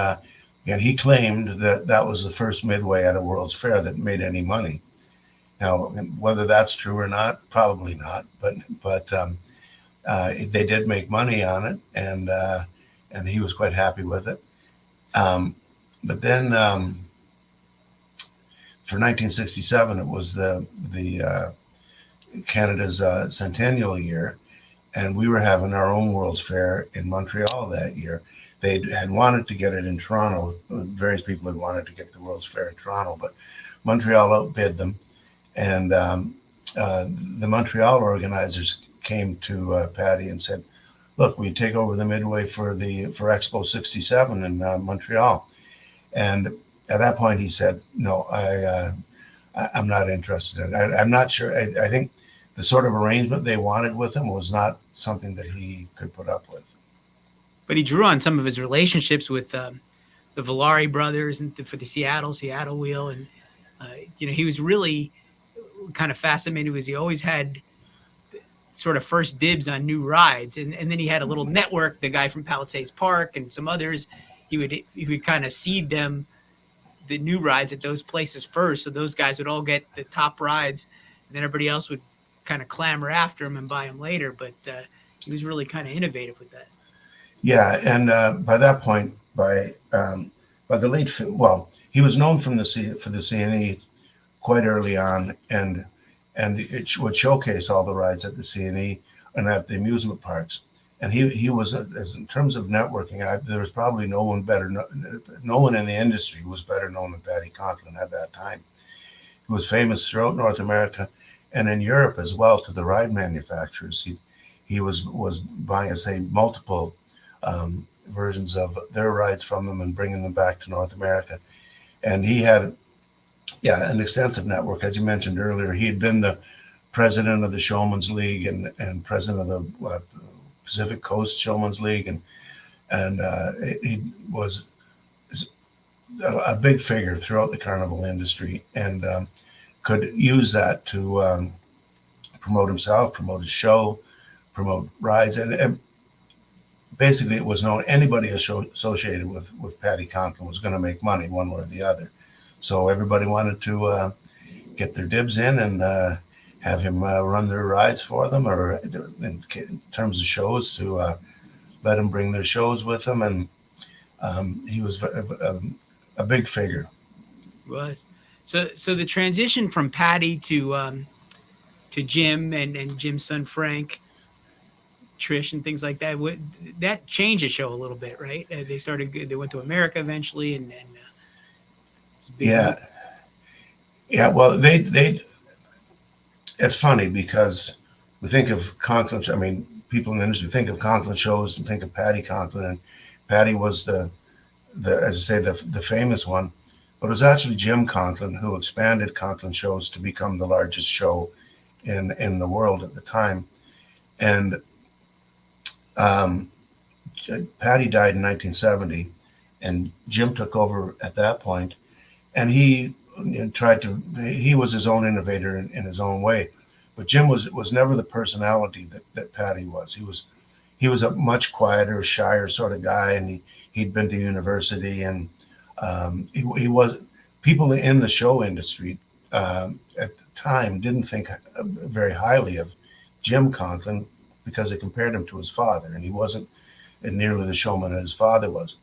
he claimed that that was the first midway at a World's Fair that made any money. Now, whether that's true or not, probably not, but they did make money on it, and he was quite happy with it. But then for 1967, it was the Canada's centennial year, and we were having our own World's Fair in Montreal that year. They had wanted to get it in Toronto. Various people had wanted to get the World's Fair in Toronto, but Montreal outbid them, and the Montreal organizers came to Patty and said, "Look, we take over the midway for Expo '67 in Montreal." And at that point, he said, "No, I'm not interested in it. I'm not sure. I think the sort of arrangement they wanted with him was not something that he could put up with." But he drew on some of his relationships with the Valari brothers and for the Seattle Wheel, and he was really kind of fascinated because he always had sort of first dibs on new rides, and then he had a little network. The guy from Palisades Park and some others, he would kind of seed them the new rides at those places first, so those guys would all get the top rides, and then everybody else would kind of clamor after him and buy them later. But he was really kind of innovative with that. Yeah, and by that point, by the well, he was known from for the CNE quite early on, and it would showcase all the rides at the CNE and at the amusement parks. And he was, as in terms of networking, there was probably no one better, no one in the industry was better known than Patty Conklin at that time. He was famous throughout North America and in Europe as well to the ride manufacturers. He was buying, I say, multiple versions of their rides from them and bringing them back to North America. And he had, yeah, an extensive network. As you mentioned earlier, he had been the president of the Showman's League and president of the Pacific Coast Showman's League, and he was a big figure throughout the carnival industry, and could use that to promote himself, promote his show, promote rides, and basically it was known anybody associated with Patty Conklin was going to make money one way or the other. So everybody wanted to get their dibs in and have him run their rides for them, or in terms of shows, to let him bring their shows with them. And he was a big figure. Was so the transition from Patty to Jim and Jim's son Frank, Trish, and things like that. That changed the show a little bit, right? They started. They went to America eventually, and it's a big Yeah, move. yeah. Well, they. It's funny because we think of Conklin. I mean, people in the industry think of Conklin shows and think of Patty Conklin, and Patty was the as I say the famous one, but it was actually Jim Conklin who expanded Conklin shows to become the largest show in the world at the time. And um, Patty died in 1970, and Jim took over at that point, and he tried to. He was his own innovator in his own way, but Jim was never the personality that Patty was. He was a much quieter, shyer sort of guy, and he'd been to university, and he was people in the show industry at the time didn't think very highly of Jim Conklin because they compared him to his father, and he wasn't nearly the showman that his father was.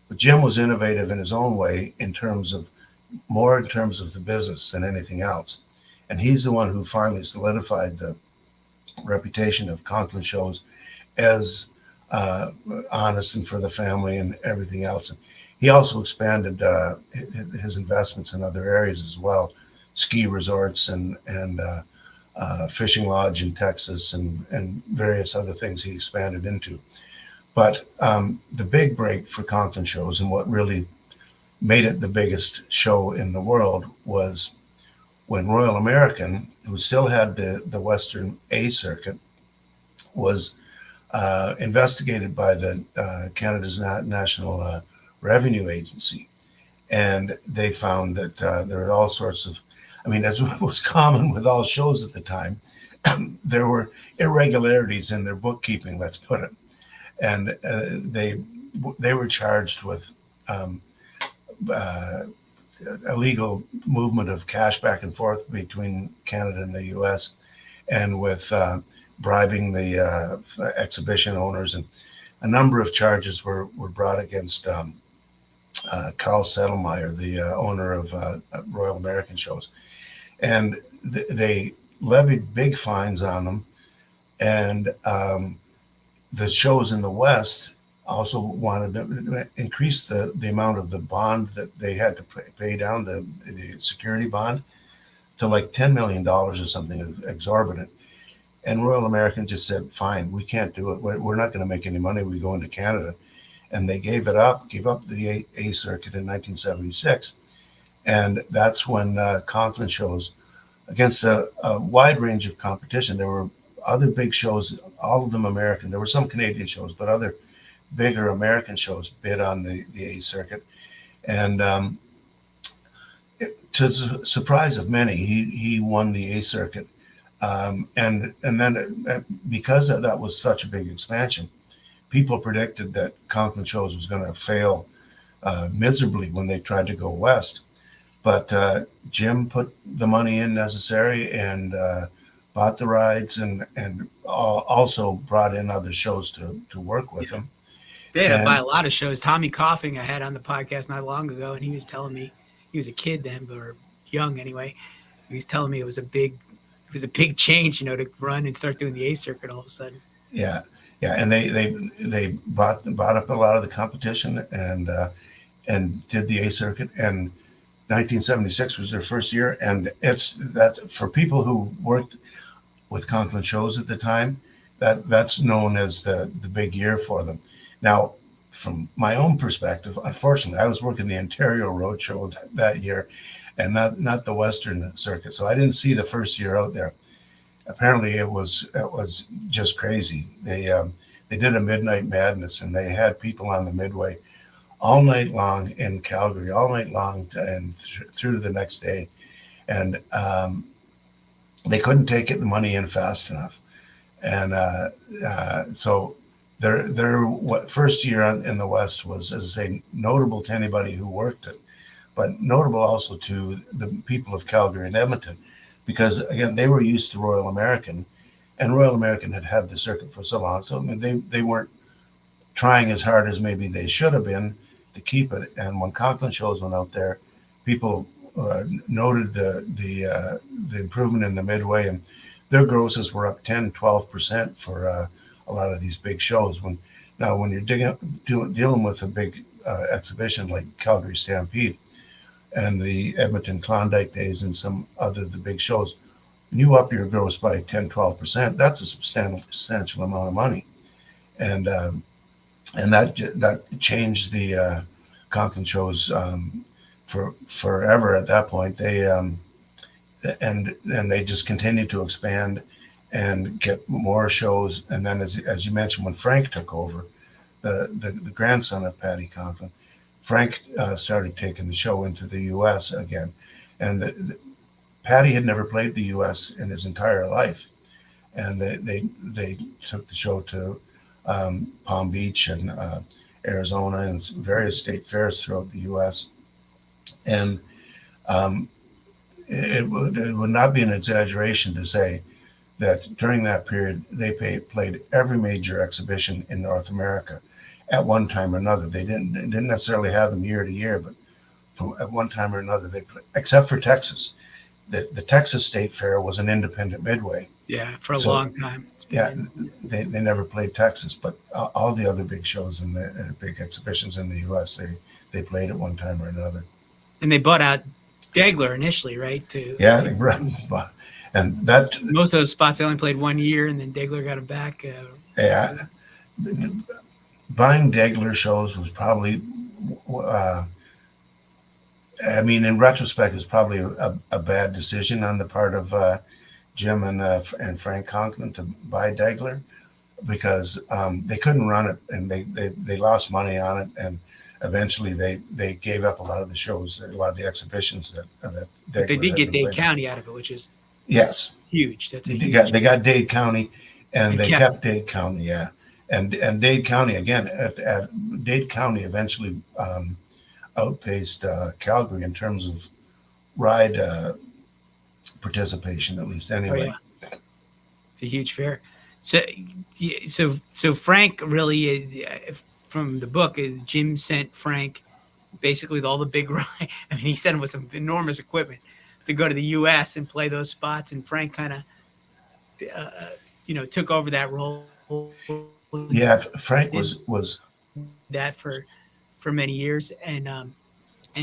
But Jim was innovative in his own way in terms of the business than anything else. And he's the one who finally solidified the reputation of Conklin shows as honest and for the family and everything else. And he also expanded his investments in other areas as well, ski resorts and fishing lodge in Texas and various other things he expanded into. But the big break for Conklin shows and what really made it the biggest show in the world was when Royal American, who still had the Western A circuit, was investigated by the Canada's National Revenue Agency, and they found that there were all sorts of, I mean, as was common with all shows at the time, there were irregularities in their bookkeeping. Let's put it, and they were charged with um, uh, illegal movement of cash back and forth between Canada and the U.S., and with bribing the exhibition owners, and a number of charges were brought against Carl Settlemeyer, the owner of Royal American shows, and they levied big fines on them. And the shows in the West also wanted to increase the amount of the bond that they had to pay down, the security bond, to like $10 million or something exorbitant. And Royal American just said, fine, we can't do it. We're not going to make any money. We go into Canada. And they gave up the A circuit in 1976. And that's when Conklin shows, against a wide range of competition. There were other big shows, all of them American. There were some Canadian shows, but other bigger American shows bid on the A circuit. And to the surprise of many, he won the A circuit. And then because that was such a big expansion, people predicted that Conklin shows was going to fail miserably when they tried to go west. But Jim put the money in necessary and bought the rides and also brought in other shows to work with him. They had to buy And a lot of shows. Tommy Coughing I had on the podcast not long ago, and he was telling me he was a kid then, or young anyway. He was telling me it was a big change, to run and start doing the A circuit all of a sudden. yeah, yeah, and they bought up a lot of the competition and did the A circuit. And 1976 was their first year, and that's for people who worked with Conklin shows at the time. That's known as the big year for them. Now, from my own perspective, unfortunately, I was working the Ontario Roadshow that year, and not the Western circuit, so I didn't see the first year out there. Apparently, it was just crazy. They did a midnight madness, and they had people on the midway all night long in Calgary, all night long and through the next day, and they couldn't take it the money in fast enough, and so their first year in the West was, as I say, notable to anybody who worked it, but notable also to the people of Calgary and Edmonton, because again they were used to Royal American, and Royal American had had the circuit for so long, so I mean they weren't trying as hard as maybe they should have been to keep it. And when Conklin shows went out there, people noted the improvement in the midway, and their grosses were up 10-12% for a lot of these big shows. When you're dealing with a big exhibition like Calgary Stampede and the Edmonton Klondike Days and some other the big shows, when you up your gross by 10-12%, that's a substantial amount of money. And that changed the Conklin shows for forever. At that point, and they just continued to expand and get more shows. And then, as you mentioned, when Frank took over, the grandson of Patty Conklin, Frank started taking the show into the U.S. again, and Patty had never played the U.S. in his entire life, and they took the show to Palm Beach and Arizona and various state fairs throughout the U.S. And it would not be an exaggeration to say that during that period they played every major exhibition in North America at one time or another. They didn't necessarily have them year to year, but at one time or another they played, except for Texas. The Texas State Fair was an independent midway. Yeah, for a long time. Yeah, they never played Texas, but all the other big shows and the big exhibitions in the U.S. they played at one time or another. And they bought out Degler initially, right? They and that most of those spots they only played 1 year, and then Degler got them back. Yeah, buying Degler shows was probably, I mean, in retrospect, it's probably a bad decision on the part of Jim and Frank Conklin to buy Degler, because they couldn't run it, and they lost money on it, and eventually they gave up a lot of the shows, a lot of the exhibitions that Degler they did get Dade playing. County out of it, which is huge. That's they got Dade County, and they kept Dade County, yeah, and Dade County again. At Dade County eventually outpaced Calgary in terms of ride participation, at least anyway. Oh, yeah. It's a huge fair. So Frank really, from the book, Jim sent Frank basically all the big ride. I mean, he sent him with some enormous equipment to go to the U.S. and play those spots, and Frank kind of, took over that role. Yeah, Frank was that for many years, and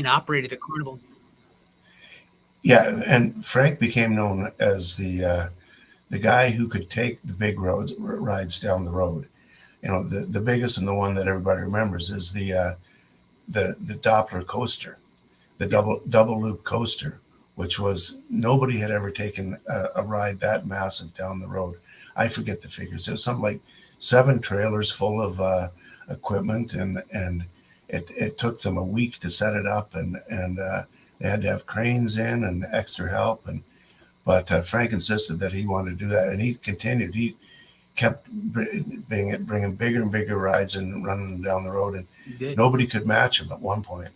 operated the carnival. Yeah, and Frank became known as the guy who could take the big rides down the road. The biggest and the one that everybody remembers is the Doppler coaster, the double loop coaster, which was, nobody had ever taken a ride that massive down the road. I forget the figures. It was something like 7 trailers full of equipment, and it took them a week to set it up, and they had to have cranes in and extra help. But Frank insisted that he wanted to do that, and he continued. He kept bringing bigger and bigger rides and running them down the road, and nobody could match him at one point.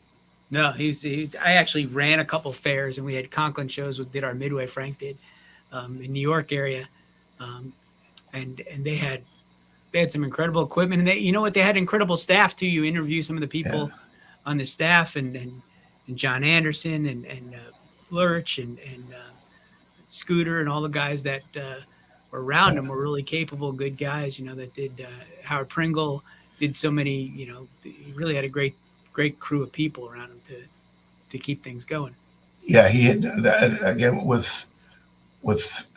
No, he's. I actually ran a couple fairs, and we had Conklin shows. Did our midway. Frank did in New York area, and they had They had some incredible equipment, and you know what? They had incredible staff too. You interview some of the Yeah, people on the staff, and John Anderson and Lurch and Scooter and all the guys that were around him were really capable, good guys. You know that did Howard Pringle did so many. You know, he really had a great crew of people around him to keep things going. yeah. He had again with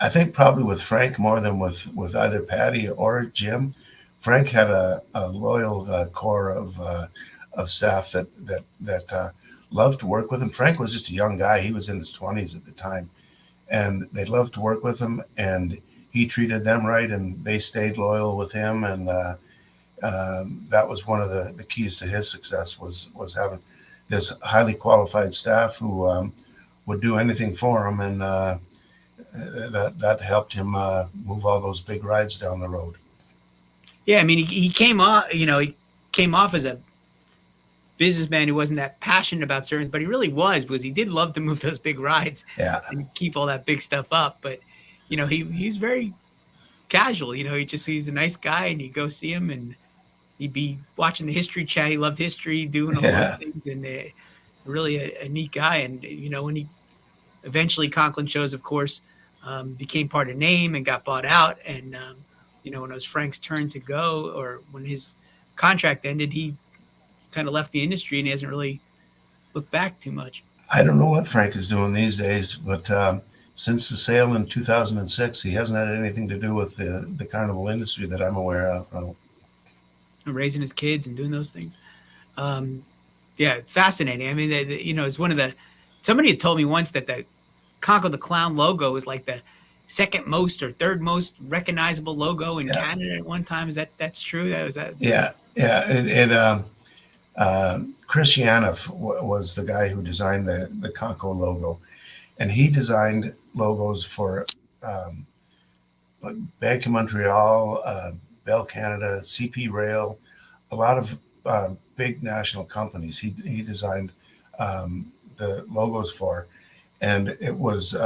I think probably with Frank more than with either Patty or Jim. Frank had a loyal core of staff that loved to work with him. Frank was just a young guy; he was in his 20s at the time, and they loved to work with him. And he treated them right, and they stayed loyal with him. And that was one of the keys to his success was having this highly qualified staff who would do anything for him, and that helped him move all those big rides down the road. Yeah, I mean, he came off. You know, he came off as a businessman who wasn't that passionate about certain, but he really was because he did love to move those big rides Yeah, and keep all that big stuff up. But you know, he's very casual. You know, he's a nice guy, and you go see him, and he'd be watching the History Channel. He loved history, doing all those yeah. things, and really a neat guy. And you know, when he eventually Conklin Shows, of course, became part of Name and got bought out. And you know, when it was Frank's turn to go, or when his contract ended, he kind of left the industry and he hasn't really looked back too much. I don't know what Frank is doing these days, but since the sale in 2006, he hasn't had anything to do with the carnival industry that I'm aware of. And raising his kids and doing those things. Um, yeah, it's fascinating. I mean, you know, it's one of the. Somebody had told me once that the Congo the Clown logo is like the second most or third most recognizable logo in Yeah, Canada at one time. Is that's true? Is that yeah, yeah. Chris Yanoff was the guy who designed the Conco logo, and he designed logos for um, like Bank of Montreal, Bell Canada, CP Rail, a lot of big national companies. He designed the logos for, and it was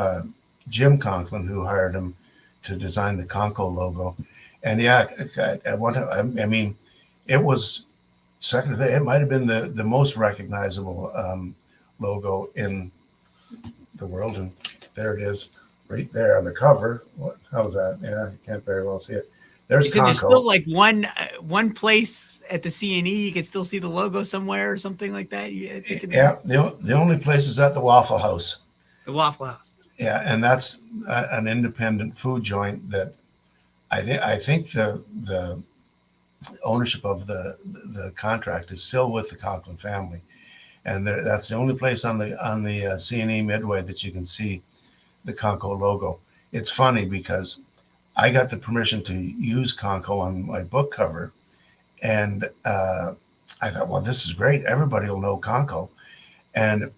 Jim Conklin who hired him to design the Conco logo. And yeah, at one time, I mean, it was second or third. It might have been the most recognizable logo in the world, and there it is, right there on the cover. How's that? Yeah, you can't very well see it. There's you said there's still Conco. like one place at the CNE you can still see the logo somewhere or something like that. I think Yeah, the only place is at the Waffle House. the Waffle House. Yeah, and that's an independent food joint that I think the ownership of the contract is still with the Conklin family, and that's the only place on the CNE Midway that you can see the Conco logo. It's funny because I got the permission to use Conco on my book cover, and I thought, well, this is great. Everybody will know Conco, and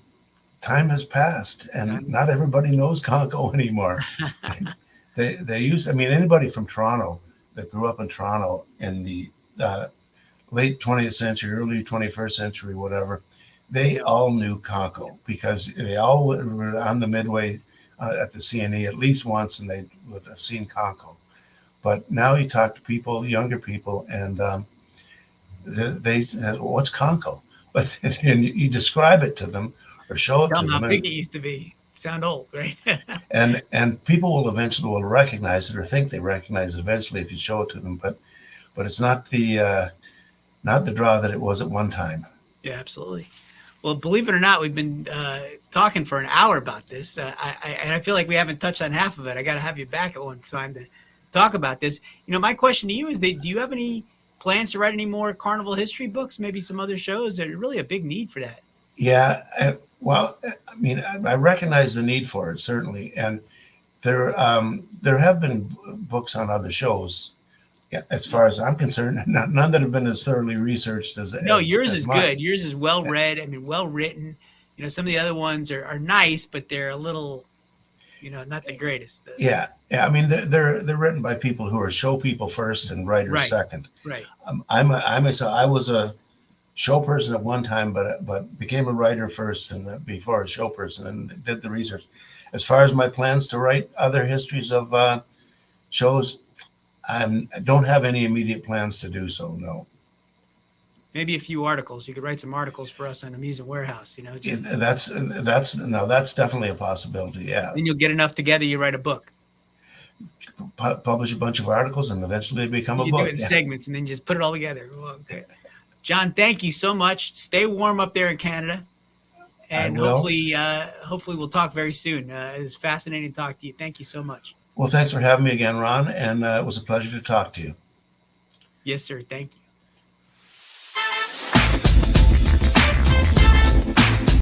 time has passed, and not everybody knows Conco anymore. They used. I mean, anybody from Toronto that grew up in Toronto in the uh, late 20th century, early 21st century, whatever, they all knew Conco because they all were on the Midway at the CNE at least once, and they would have seen Conco. But now you talk to people, younger people, and they what's Conco? But and you describe it to them or show it Tell to them how them, big it used to be. Sound old, right? and people will eventually recognize it or think they recognize it eventually if you show it to them. But it's not the draw that it was at one time. Yeah, absolutely. Well, believe it or not, we've been talking for an hour about this, and I feel like we haven't touched on half of it. I got to have you back at one time to talk about this. You know, my question to you is: that do you have any plans to write any more carnival history books? Maybe some other shows? There's really a big need for that. Yeah, well, I mean, I recognize the need for it certainly, and there have been books on other shows. Yeah, as far as I'm concerned, none that have been as thoroughly researched No, yours as is mine. good. Yours is well read. I mean, well written. You know, some of the other ones are nice, but they're a little, you know, not the greatest. Yeah, yeah. I mean, they're written by people who are show people first and writers Right, second. right. I was a show person at one time, but became a writer first and before a show person, and did the research. As far as my plans to write other histories of shows, I don't have any immediate plans to do so. No. Maybe a few articles. You could write some articles for us on Amusement Warehouse. Just That's definitely a possibility. Yeah. then you'll get enough together. You write a book. Publish a bunch of articles and eventually become a You do it book. in Yeah. segments and then just put it all together. Well, okay. John, thank you so much. Stay warm up there in Canada, I and will. hopefully we'll talk very soon. It was fascinating to talk to you. Thank you so much. Well, thanks for having me again, Ron. And it was a pleasure to talk to you. Yes, sir. Thank you.